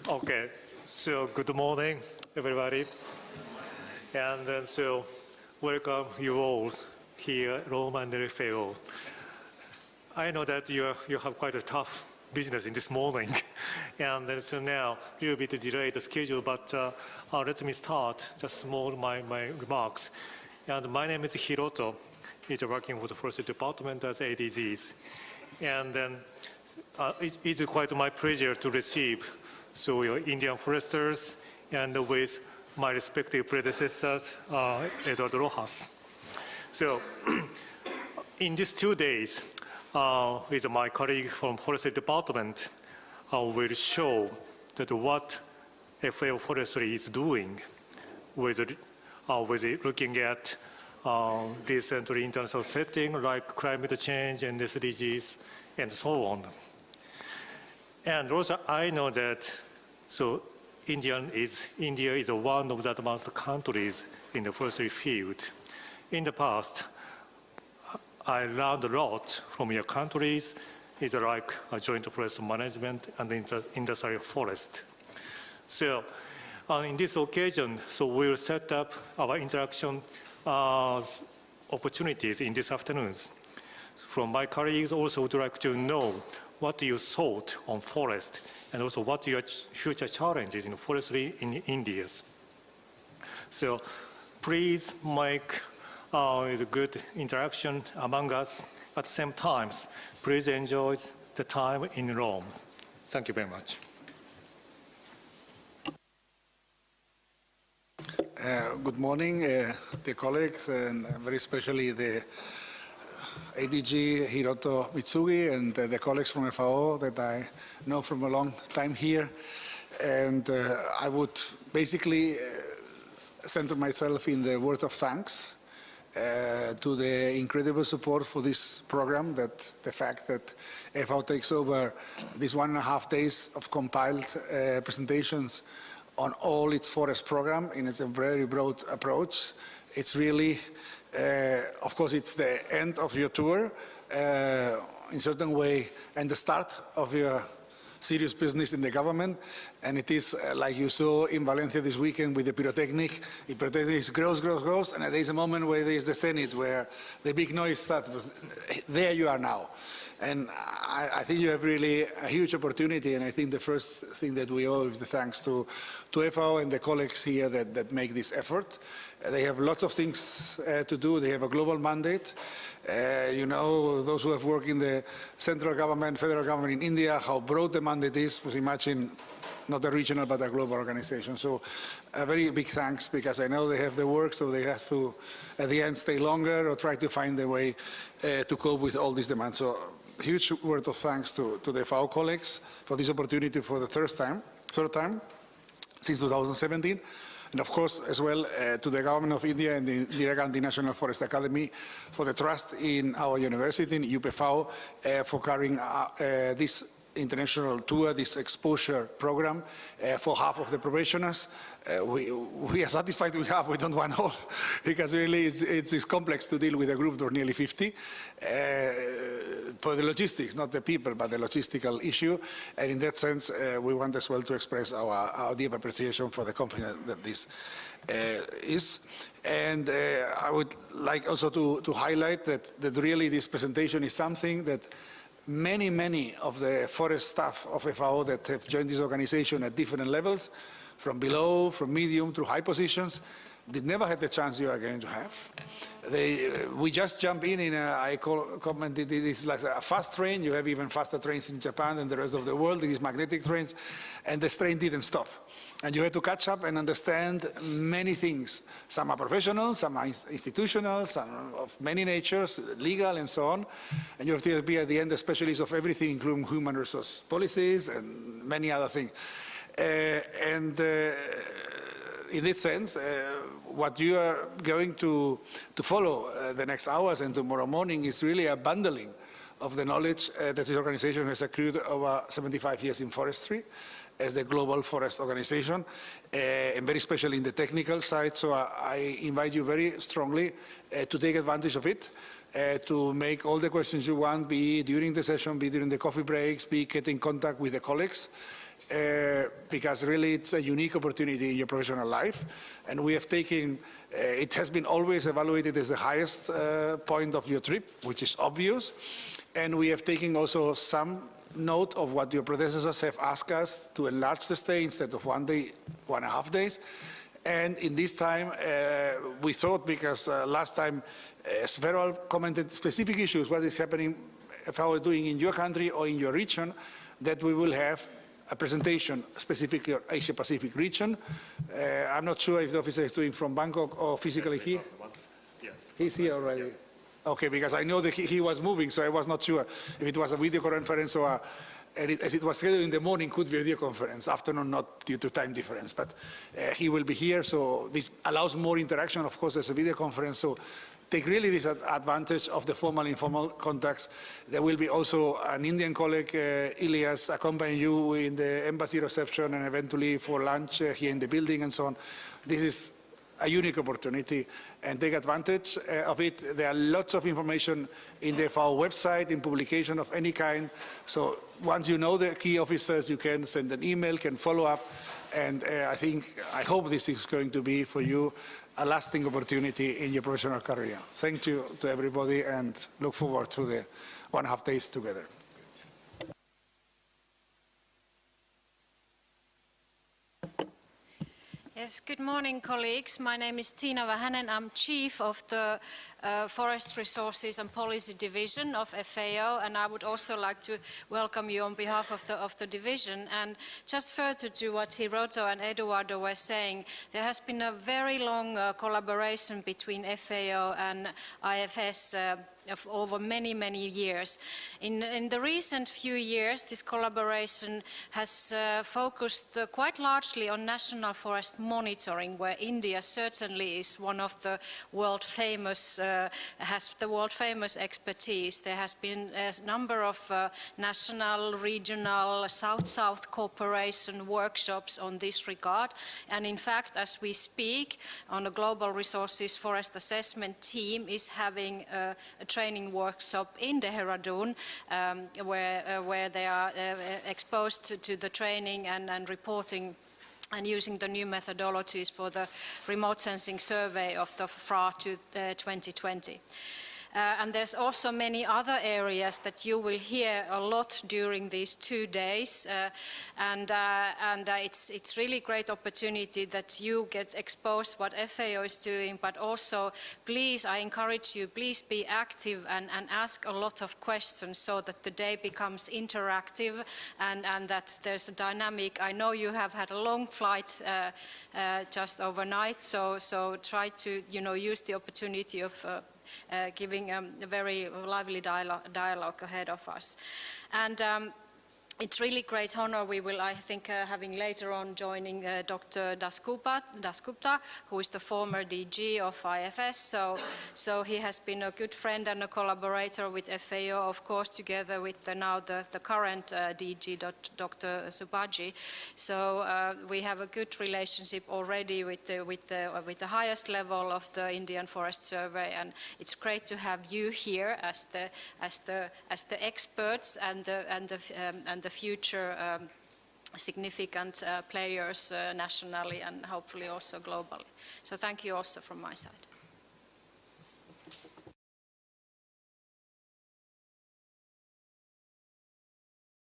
Okay, so good morning, everybody. And so welcome you all here at Rome and the FAO. I know that you have quite a tough business in this morning. And so now a little bit delayed the schedule, but let me start just my remarks. And my name is Hiroto. I'm working for the Forestry Department as ADGs. And it's quite my pleasure to receive your Indian foresters and with my respective predecessors, Eduardo Rojas. So in these 2 days, with my colleague from Forestry Department, will show that what FAO Forestry is doing with looking at recently international setting like climate change and SDGs and so on. And also I know that India is one of the advanced countries in the forestry field. In the past, I learned a lot from your countries. It's like a joint forest management and industrial forest. So in this occasion, we'll set up our interaction opportunities in this afternoon. From my colleagues, also would like to know what you thought on forest and also what your future challenges in forestry in India. So please make a good interaction among us. At the same time, please enjoy the time in Rome. Thank you very much. Good morning, dear colleagues, and very especially the ADG Hiroto Mitsugi and the colleagues from FAO that I know from a long time here. And I would basically center myself in the word of thanks to the incredible support for this program, that the fact that FAO takes over these 1.5 days of compiled presentations on all its forest program, and it's a very broad approach. It's really, of course, it's the end of your tour in a certain way and the start of your serious business in the government. And it is like you saw in Valencia this weekend with the pyrotechnic. The pyrotechnic grows, and there is a moment where there is the zenith, where the big noise starts. There you are now. And I think you have really a huge opportunity, and I think the first thing that we owe is the thanks to FAO and the colleagues here that make this effort. They have lots of things to do. They have a global mandate. You know, those who have worked in the central government, federal government in India, how broad the mandate is. But imagine not a regional but a global organization. So a very big thanks, because I know they have the work, so they have to, at the end, stay longer or try to find a way to cope with all these demands. So huge word of thanks to the FAO colleagues for this opportunity for the third time since 2017. And of course, as well, to the Government of India and the Indira Gandhi National Forest Academy for the trust in our university, in UPFAO, for carrying this international tour, this exposure program for half of the probationers. We are satisfied we have, we don't want all, because really it's complex to deal with a group of nearly 50 for the logistics, not the people, but the logistical issue. And in that sense, we want as well to express our deep appreciation for the confidence that this is. And I would like also to highlight that really this presentation is something that many of the forest staff of FAO that have joined this organization at different levels, from below, from medium to high positions, they never had the chance you are going to have. We just jump in I commented it is like a fast train. You have even faster trains in Japan and the rest of the world. These magnetic trains, and the train didn't stop. And you had to catch up and understand many things. Some are professional, some are institutional, some of many natures, legal and so on. And you have to be at the end the specialist of everything, including human resource policies and many other things. In this sense, what you are going to follow the next hours and tomorrow morning is really a bundling of the knowledge that this organization has accrued over 75 years in forestry as the global forest organization, and very especially in the technical side. So I invite you very strongly to take advantage of it, to make all the questions you want, be during the session, be during the coffee breaks, be get in contact with the colleagues. because really it's a unique opportunity in your professional life. And we have taken, it has been always evaluated as the highest point of your trip, which is obvious. And we have taken also some note of what your predecessors have asked us to enlarge the stay instead of 1 day, 1.5 days. And in this time, we thought, because last time several commented specific issues, what is happening, FAO is doing in your country or in your region, that we will have a presentation specifically on Asia-Pacific region. I'm not sure if the officer is doing from Bangkok or physically here. Yes. He's here already. Okay, because I know that he was moving, so I was not sure if it was a video conference or as it was scheduled in the morning, could be a video conference, afternoon not due to time difference, but he will be here, so this allows more interaction, of course, as a video conference, so take really this advantage of the formal informal contacts. There will be also an Indian colleague, Ilias, accompanying you in the embassy reception and eventually for lunch here in the building and so on. This is a unique opportunity, and take advantage of it. There are lots of information in the FAO website, in publication of any kind. So once you know the key officers, you can send an email, can follow up, and I hope this is going to be for you a lasting opportunity in your professional career. Thank you to everybody, and look forward to the 1.5 days together. Yes, good morning, colleagues. My name is Tiina Vähänen. I'm Chief of the Forest Resources and Policy Division of FAO, and I would also like to welcome you on behalf of the division. And just further to what Hiroto and Eduardo were saying, there has been a very long collaboration between FAO and IFS of over many, many years. In the recent few years, this collaboration has focused quite largely on national forest monitoring, where India certainly is one of the world famous, has the world famous expertise. There has been a number of national, regional, South-South cooperation workshops on this regard. And in fact, as we speak, on a Global Resources Forest Assessment team is having a training workshop in Dehradun, where they are exposed to the training and reporting and using the new methodologies for the remote sensing survey of the FRA to 2020. And there's also many other areas that you will hear a lot during these 2 days, and it's really great opportunity that you get exposed what FAO is doing, but also please, I encourage you, please be active and ask a lot of questions so that the day becomes interactive and that there's a dynamic. I know you have had a long flight just overnight, so try to use the opportunity of giving a very lively dialogue ahead of us. And it's really great honor. We will, I think, having later on joining Dr. Dasgupta, who is the former DG of IFS. So he has been a good friend and a collaborator with FAO, of course, together with now the current DG, Dr. Subhaji. So we have a good relationship already with the highest level of the Indian Forest Survey, and it's great to have you here as the experts and the future significant players nationally and hopefully also globally. So thank you also from my side.